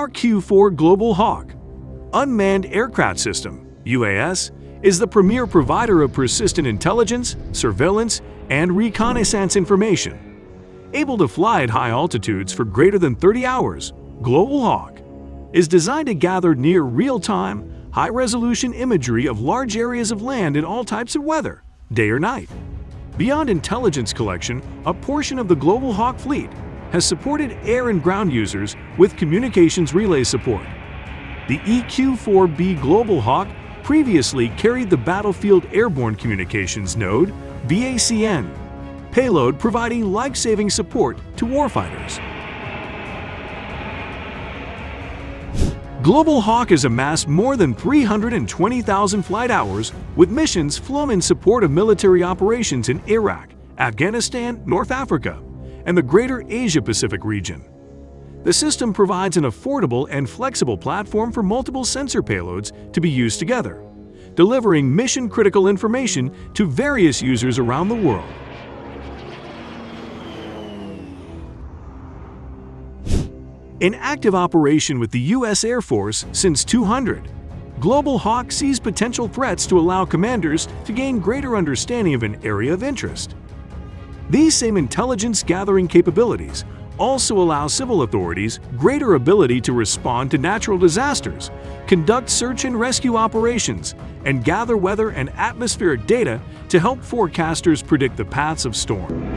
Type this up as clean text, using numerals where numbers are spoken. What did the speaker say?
RQ-4 Global Hawk Unmanned Aircraft System (UAS) is the premier provider of persistent intelligence, surveillance, and reconnaissance information. Able to fly at high altitudes for greater than 30 hours, Global Hawk is designed to gather near real-time, high-resolution imagery of large areas of land in all types of weather, day or night. Beyond intelligence collection, a portion of the Global Hawk fleet has supported air and ground users with communications relay support. The RQ-4B Global Hawk previously carried the Battlefield Airborne Communications Node (BACN) payload, providing life-saving support to warfighters. Global Hawk has amassed more than 320,000 flight hours with missions flown in support of military operations in Iraq, Afghanistan, North Africa, and the greater Asia-Pacific region. The system provides an affordable and flexible platform for multiple sensor payloads to be used together, delivering mission-critical information to various users around the world. In active operation with the U.S. Air Force since 2000, Global Hawk sees potential threats to allow commanders to gain greater understanding of an area of interest. These same intelligence-gathering capabilities also allow civil authorities greater ability to respond to natural disasters, conduct search and rescue operations, and gather weather and atmospheric data to help forecasters predict the paths of storm.